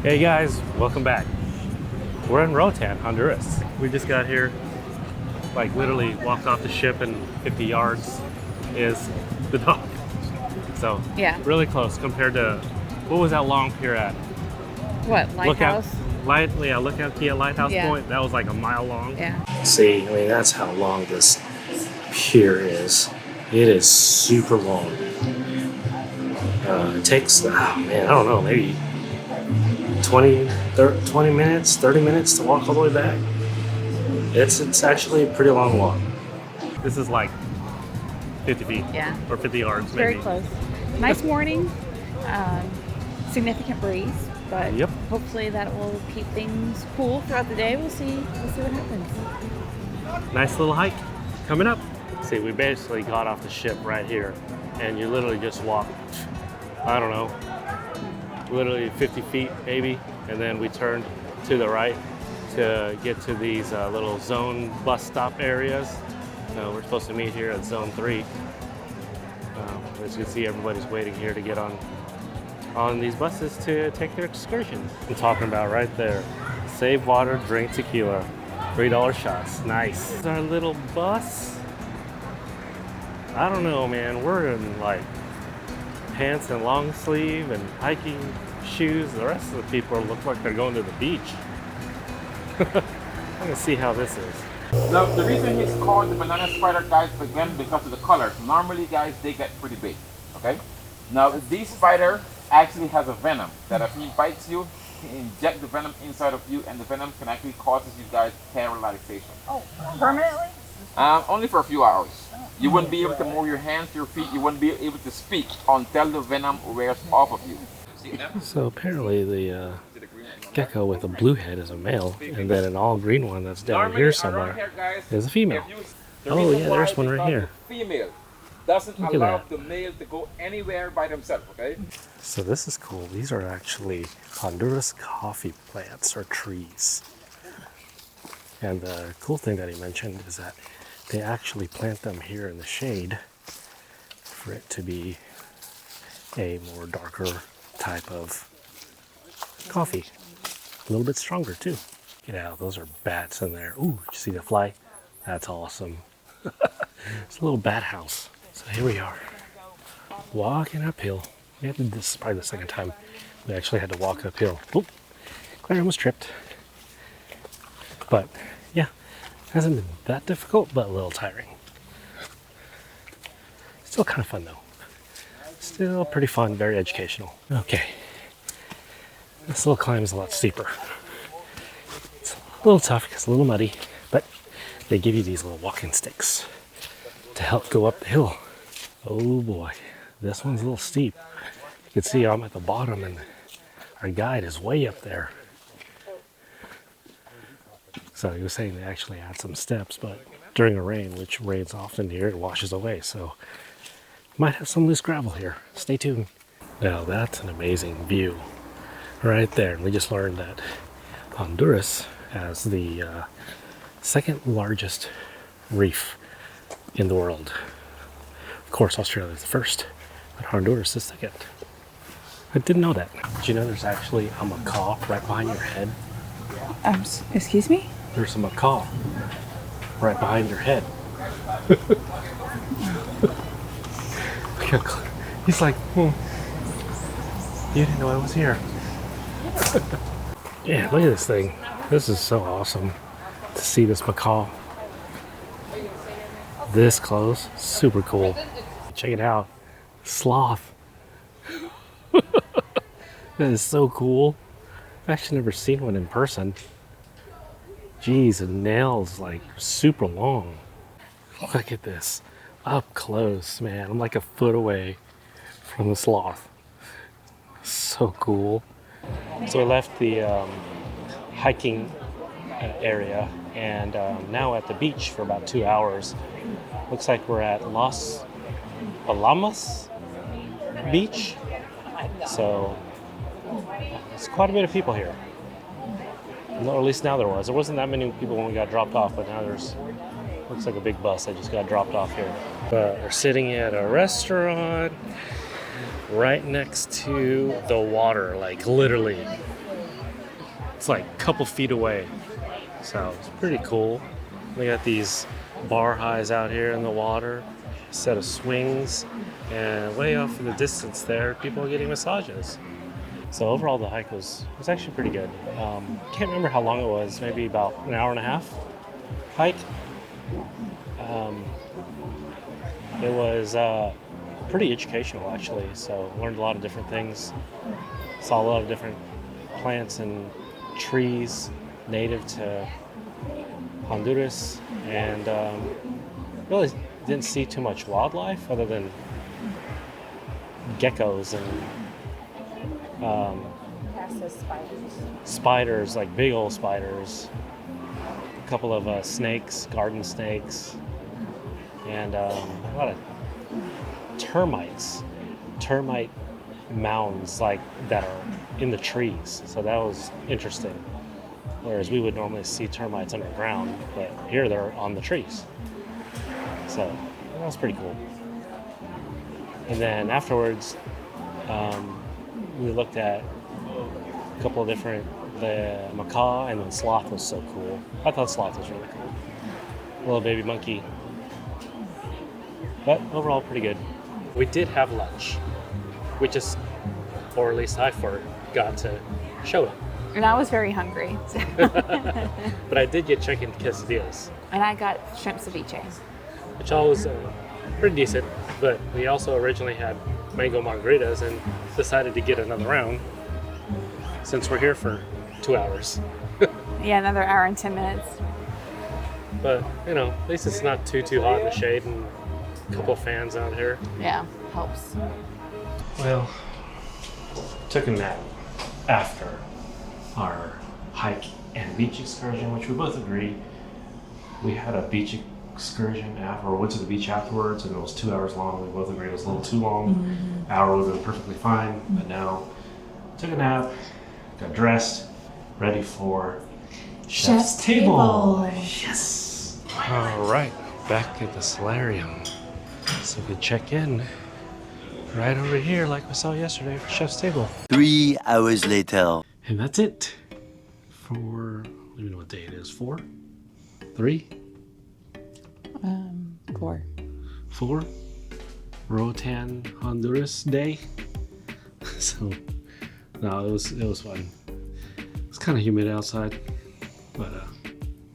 Hey guys, welcome back. We're in Roatan, Honduras. We just got here, like literally walked off the ship and 50 yards is the dock. So Yeah. really close compared to, what was that long pier at? What, lighthouse? Lookout Key at Lighthouse Yeah. Point. That was like a mile long. Yeah. See, I mean, that's how long this pier is. It is super long. It takes, oh man, I don't know, maybe 20 minutes, 30 minutes to walk all the way back. It's actually a pretty long walk. This is like 50 feet. Yeah. Or 50 yards, Very maybe. close. Nice morning. Significant breeze, but Yep. hopefully that will keep things cool throughout the day. We'll see what happens. Nice little hike coming up. See, we basically got off the ship right here, and you literally just walk, I don't know, literally 50 feet maybe, and then we turned to the right to get to these little zone bus stop areas. We're supposed to meet here at zone 3. As you can see, everybody's waiting here to get on these buses to take their excursions. I'm talking about right there. Save water, drink tequila. $3 shots. Nice. This is our little bus. I don't know, man. We're in like pants and long sleeve and hiking shoes. The rest of the people look like they're going to the beach. I'm gonna see how this is. Now, the reason it's called the banana spider, guys, again, because of the colors. Normally, guys, they get pretty big, okay? Now, this spider actually has a venom that if he bites you, he inject the venom inside of you, and the venom can actually cause you guys paralyzation. Oh, permanently? Only for a few hours. You wouldn't be able to move your hands, your feet. You wouldn't be able to speak until the venom wears off of you. So apparently the gecko with a blue head is a male, and then an all green one that's down here somewhere is a female. Oh yeah, there's one right here. Female doesn't Look at allow that. the male to go anywhere by themselves, okay? So this is cool. These are actually Honduras coffee plants or trees. And the cool thing that he mentioned is that they actually plant them here in the shade for it to be a more darker type of coffee. A little bit stronger too. Get out, those are bats in there. Ooh, you see the fly? That's awesome. It's a little bat house. So here we are, walking uphill. This is probably the second time we actually had to walk uphill. Oop, Claire almost tripped. But yeah, hasn't been that difficult, but a little tiring. Still kind of fun though. Still pretty fun, very educational. Okay, this little climb is a lot steeper. It's a little tough because it's a little muddy, but they give you these little walking sticks to help go up the hill. Oh boy, this one's a little steep. You can see I'm at the bottom and our guide is way up there. So he was saying they actually add some steps, but during a rain, which rains often here, it washes away. So might have some loose gravel here. Stay tuned. Now that's an amazing view right there. And we just learned that Honduras has the second largest reef in the world. Of course, Australia is the first, but Honduras is second. I didn't know that. Did you know there's actually a macaw right behind your head? Excuse me? There's a macaw right behind your head. He's like, you didn't know I was here. Yeah, look at this thing. This is so awesome to see this macaw this close. Super cool. Check it out. Sloth. That is so cool. I've actually never seen one in person. Geez, the nails like super long. Look at this. Up close, man. I'm like a foot away from the sloth. So cool. So I left the hiking area and now at the beach for about 2 hours. Looks like we're at Los Alamas Beach. So it's quite a bit of people here. Or at least now there was. There wasn't that many people when we got dropped off, but now there's, looks like a big bus that just got dropped off here. We're sitting at a restaurant right next to the water, like literally It's like a couple feet away. So it's pretty cool. We got these bar highs out here in the water, a set of swings, and way off in the distance there, people are getting massages. So overall, the hike was actually pretty good. Can't remember how long it was, maybe about an hour and a half hike. It was pretty educational, actually. So learned a lot of different things. Saw a lot of different plants and trees native to Honduras, and really didn't see too much wildlife other than geckos and spiders, like big old spiders. A couple of snakes, garden snakes, and a lot of termite mounds like that are in the trees. So that was interesting. Whereas we would normally see termites underground, but here they're on the trees. So that was pretty cool. And then afterwards, we looked at a couple of different, the macaw, and then sloth was so cool. I thought sloth was really cool. Little baby monkey. But overall, pretty good. We did have lunch. We just, or at least I forgot to show it. And I was very hungry. But I did get chicken quesadillas. And I got shrimp ceviche. Which all was pretty decent. But we also originally had mango margaritas and decided to get another round since we're here for 2 hours. Yeah, another hour and 10 minutes. But, you know, at least it's not too hot in the shade and a couple of fans out here. Yeah, helps. Well, took a nap after our hike and beach excursion, which we both agree we had a beach excursion after, or went to the beach afterwards, and it was 2 hours long. We both agreed it was a little too long. Mm-hmm. Hour would have been perfectly fine, but now took a nap, got dressed, ready for Chef's Table. Yes. All right, back at the solarium, so we could check in right over here, like we saw yesterday for Chef's Table. 3 hours later. And that's it for, I don't even know what day it is. 4? 3? 4. 4? Roatan Honduras Day. So, no, it was fun. It's kind of humid outside, but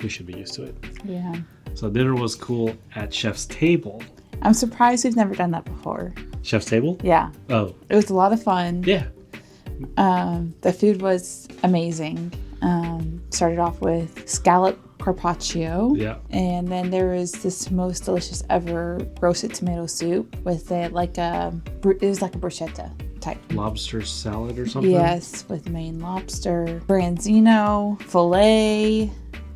we should be used to it. Yeah. So dinner was cool at Chef's Table. I'm surprised we've never done that before. Chef's Table? Yeah. Oh. It was a lot of fun. Yeah. The food was amazing. Started off with scallop carpaccio. Yeah. And then there was this most delicious ever roasted tomato soup with it was like a bruschetta type. Lobster salad or something? Yes, with Maine lobster, branzino, filet,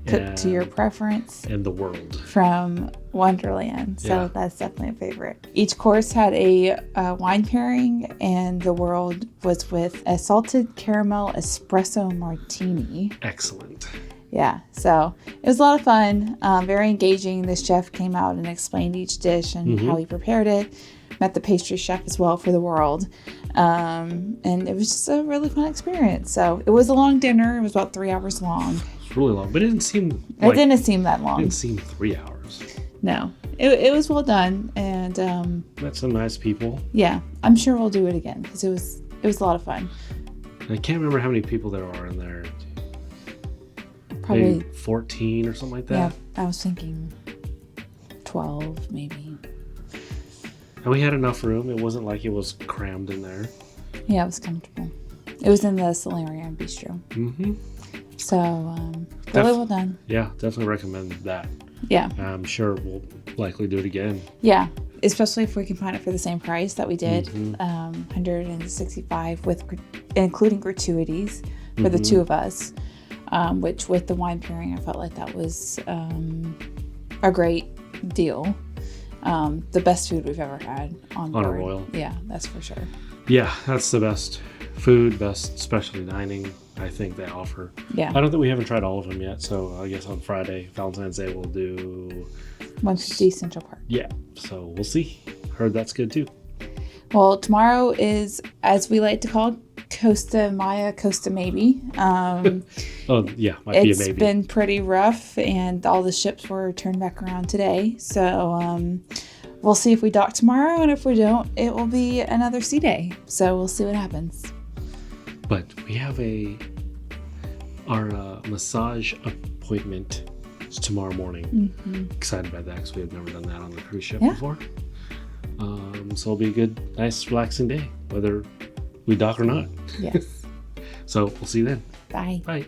cooked to your preference. And the world. From Wonderland. So Yeah. that's definitely a favorite. Each course had a wine pairing, and the world was with a salted caramel espresso martini. Excellent. Yeah, so it was a lot of fun, very engaging. The chef came out and explained each dish and how he prepared it. Met the pastry chef as well for the world. And it was just a really fun experience. So it was a long dinner. It was about 3 hours long. It's really long, but it didn't seem It didn't seem that It long. didn't seem 3 hours. No, it was well done. And Met some nice people. yeah, I'm sure we'll do it again because it was a lot of fun. I can't remember how many people there are in there. Probably, Maybe 14 or something like that. yeah, I was thinking 12 maybe. And we had enough room. It wasn't like it was crammed in there. Yeah, it was comfortable. It was in the Solarium Bistro. Mm-hmm. So, really well done. Yeah, definitely recommend that. Yeah. I'm sure we'll likely do it again. Yeah. Especially if we can find it for the same price that we did. Mhm. $165 with including gratuities for the two of us. Which with the wine pairing, I felt like that was a great deal. The best food we've ever had on board. a Royal. Yeah, that's for sure. Yeah, that's the best food, best specialty dining I think they offer. Yeah. I don't think we haven't tried all of them yet, so I guess on Friday, Valentine's Day, we'll do 150 Central Park. Yeah, so we'll see. Heard that's good too. Well, tomorrow is, as we like to call, Costa Maya, Costa maybe. Oh yeah, might be a It's maybe. been pretty rough, and all the ships were turned back around today. So we'll see if we dock tomorrow, and if we don't, it will be another sea day. So we'll see what happens. But we have our massage appointment is tomorrow morning. Excited about that because we have never done that on the cruise ship before. So it'll be a good, nice, relaxing day, whether we dock or not. Yes. So we'll see you then. Bye. Bye.